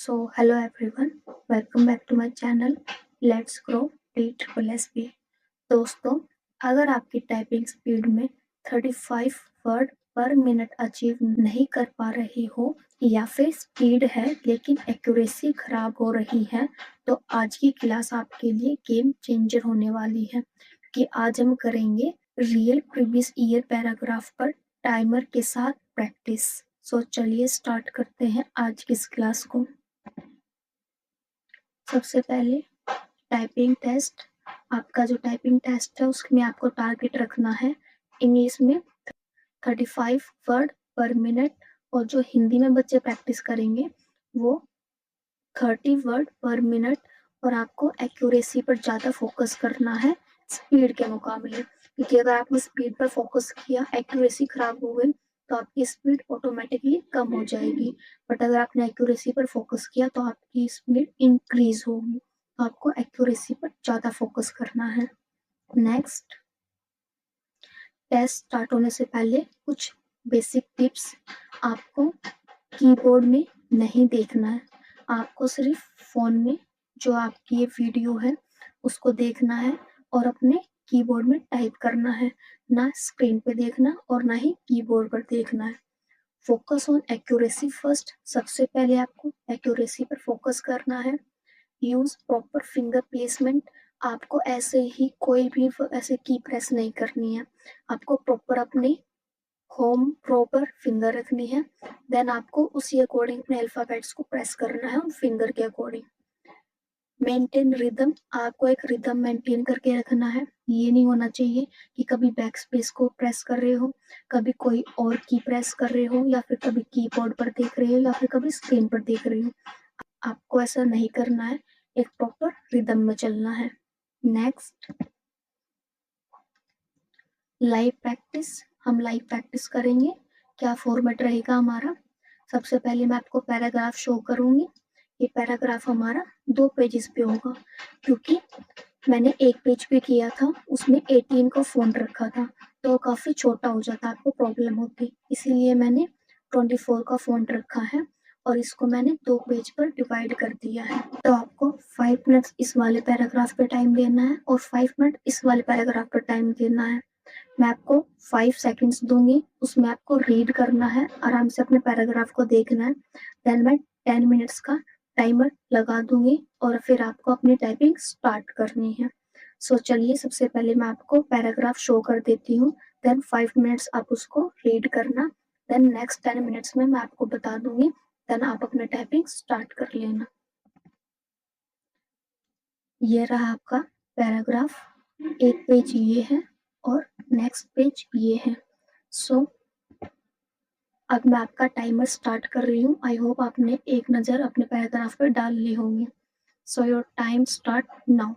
So, hello everyone, welcome back to my channel Let's Grow DSSSB। दोस्तों, अगर आपकी typing speed में 35 word पर मिनट अचीव नहीं कर पा रही हो या फिर स्पीड है लेकिन एक्यूरेसी खराब हो रही है, तो आज की क्लास आपके लिए गेम चेंजर होने वाली है, कि आज हम करेंगे रियल प्रीवियस ईयर पैराग्राफ पर टाइमर के साथ प्रैक्टिस। सो चलिए स्टार्ट करते हैं आज की इस क्लास को। सबसे पहले टाइपिंग टेस्ट। आपका जो टाइपिंग टेस्ट है उसमें आपको टारगेट रखना है इंग्लिश में 35 वर्ड पर मिनट, और जो हिंदी में बच्चे प्रैक्टिस करेंगे वो 30 वर्ड पर मिनट। और आपको एक्यूरेसी पर ज़्यादा फोकस करना है स्पीड के मुकाबले, क्योंकि अगर आपने स्पीड पर फोकस किया, एक्यूरेसी खराब हो गई तो आपकी स्पीड ऑटोमेटिकली कम हो जाएगी। बट अगर आपने एक्यूरेसी पर फोकस किया तो आपकी स्पीड इंक्रीज होगी। तो आपको एक्यूरेसी पर ज़्यादा फोकस करना है। नेक्स्ट, टेस्ट स्टार्ट होने से पहले कुछ बेसिक टिप्स। आपको कीबोर्ड में नहीं देखना है, आपको सिर्फ फोन में जो आपकी ये वीडियो है उसको देखना है और अपने कीबोर्ड में टाइप करना है, ना स्क्रीन पे देखना और ना ही कीबोर्ड पर देखना है। Focus on accuracy first. सबसे पहले आपको एक्यूरेसी पर फोकस करना है। Use proper finger placement. आपको ऐसे ही कोई भी ऐसे की प्रेस नहीं करनी है, आपको प्रॉपर अपने होम प्रॉपर फिंगर रखनी है। देन आपको उसी अकॉर्डिंग अपने अल्फाबेट्स को प्रेस करना है उन फिंगर के अकॉर्डिंग। Maintain rhythm. आपको एक रिदम मेंटेन करके रखना है। ये नहीं होना चाहिए कि कभी बैक स्पेस को प्रेस कर रहे हो, कभी कोई और की प्रेस कर रहे हो, या फिर कभी कीबोर्ड पर देख रहे हो, या फिर कभी स्क्रीन पर देख रहे हो। आपको ऐसा नहीं करना है, एक प्रॉपर रिदम में चलना है। Next, live practice. हम लाइव प्रैक्टिस करेंगे। क्या फॉर्मेट रहेगा हमारा? सबसे पहले मैं आपको पैराग्राफ शो करूंगी। ये पैराग्राफ हमारा 2 पेजेस पे होगा, क्योंकि मैंने एक पेज पे किया था, उसमें 18 का फॉन्ट रखा था तो काफी छोटा हो जाता, आपको प्रॉब्लम होती, इसलिए मैंने 24 का फॉन्ट रखा है और इसको मैंने 2 पेज पर डिवाइड कर दिया है। तो आपको 5 मिनट इस वाले पैराग्राफ पे टाइम देना है और 5 मिनट इस वाले पैराग्राफ पर टाइम देना है। मैं आपको 5 सेकंड्स दूंगी, उसमें आपको रीड करना है, आराम से अपने पैराग्राफ को देखना है। देन मैं 10 मिनट्स का टाइमर लगा दूंगी और फिर आपको अपनी टाइपिंग स्टार्ट करनी है। सो चलिए, सबसे पहले मैं आपको पैराग्राफ शो कर देती हूँ, देन 5 मिनट्स आप उसको रीड करना, देन नेक्स्ट 10 मिनट्स में मैं आपको बता दूंगी, देन आप अपने टाइपिंग स्टार्ट कर लेना। ये रहा आपका पैराग्राफ, एक पेज ये है और नेक्स्ट पेज ये है। सो अब मैं आपका टाइमर स्टार्ट कर रही हूँ। आई होप आपने एक नज़र अपने पैराग्राफ पर डाल ली होंगी। So your time start now.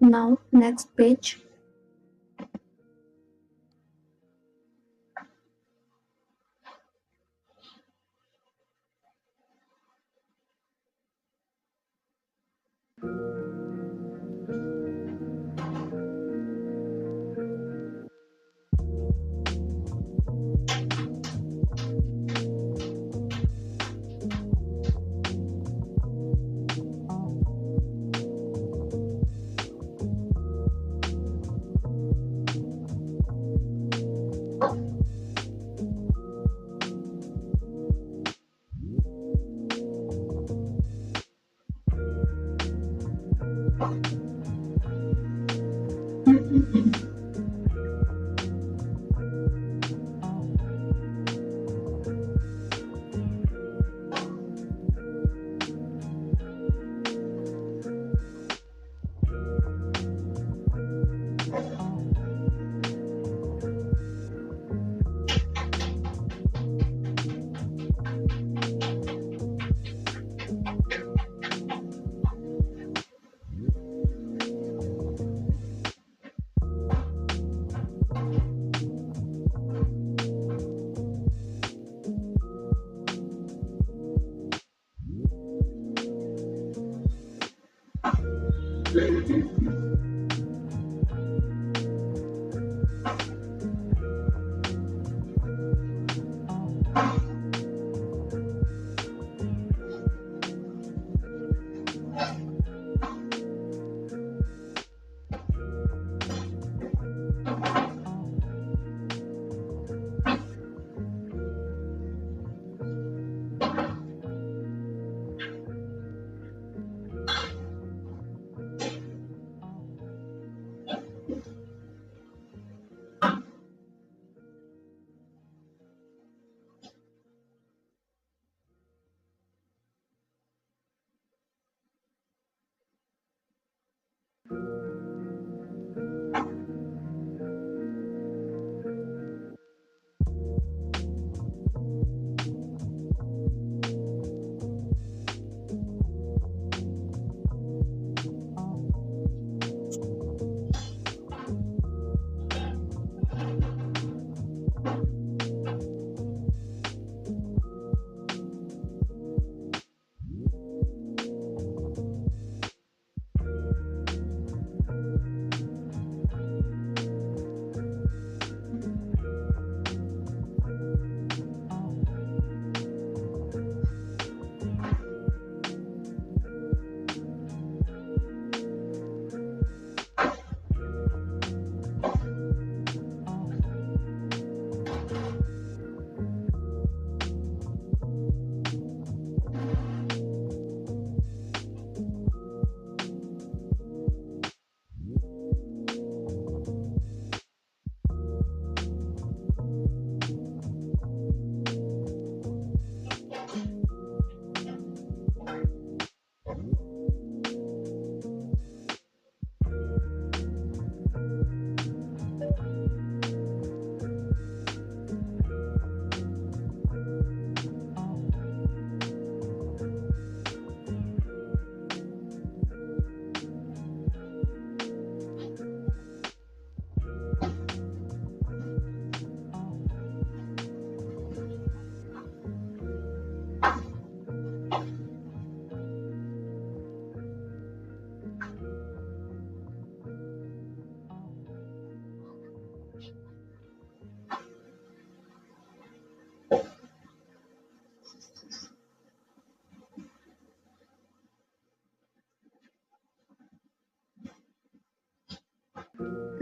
Now next page.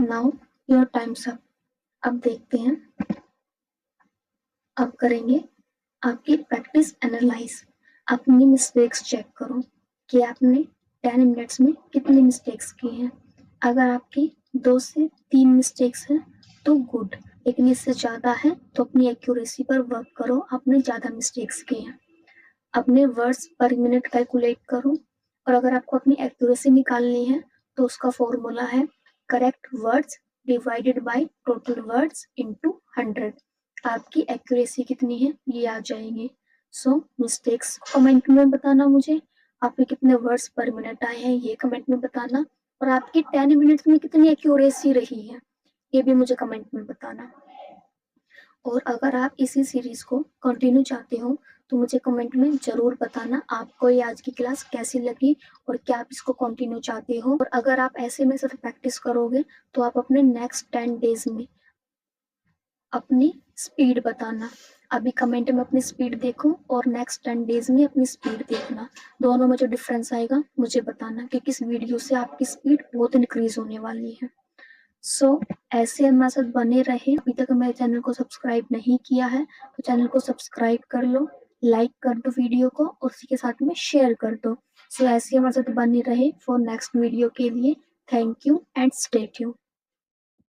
Now your time's up. अब देखते हैं, अब करेंगे आपकी प्रैक्टिस एनालाइज। अपनी मिस्टेक्स चेक करो कि आपने 10 मिनट्स में कितनी मिस्टेक्स की हैं। अगर आपकी 2 से 3 मिस्टेक्स हैं तो गुड, लेकिन इससे ज़्यादा है तो अपनी एक्यूरेसी पर वर्क करो। आपने ज़्यादा मिस्टेक्स की हैं। अपने वर्ड्स पर मिनट कैलकुलेट करो, और अगर आपको अपनी एक्यूरेसी निकालनी है तो उसका फॉर्मूला है correct words divided by total words into 100। आपकी एक्यूरेसी कितनी है ये आ जाएंगे। सो मिस्टेक्स कमेंट में बताना मुझे, आपके कितने वर्ड्स पर मिनट आए हैं ये कमेंट में बताना, और आपकी 10 मिनट्स में कितनी एक्यूरेसी रही है ये भी मुझे कमेंट में बताना। और अगर आप इसी सीरीज को कंटिन्यू चाहते हो तो मुझे कमेंट में जरूर बताना आपको ये आज की क्लास कैसी लगी और क्या आप इसको कंटिन्यू चाहते हो। और अगर आप ऐसे में सिर्फ प्रैक्टिस करोगे तो आप अपने नेक्स्ट 10 डेज में अपनी स्पीड बताना। अभी कमेंट में अपनी स्पीड देखो और नेक्स्ट 10 डेज में अपनी स्पीड देखना, दोनों में जो डिफरेंस आएगा मुझे बताना, क्योंकि इस वीडियो से आपकी स्पीड बहुत इंक्रीज होने वाली है। सो ऐसे हमारे साथ बने रहे। अभी तक मेरे चैनल को सब्सक्राइब नहीं किया है तो चैनल को सब्सक्राइब कर लो, लाइक कर दो वीडियो को और उसी के साथ में शेयर कर दो। सो ऐसे हमारे साथ बने रहे फॉर नेक्स्ट वीडियो के लिए। Thank you and stay tuned.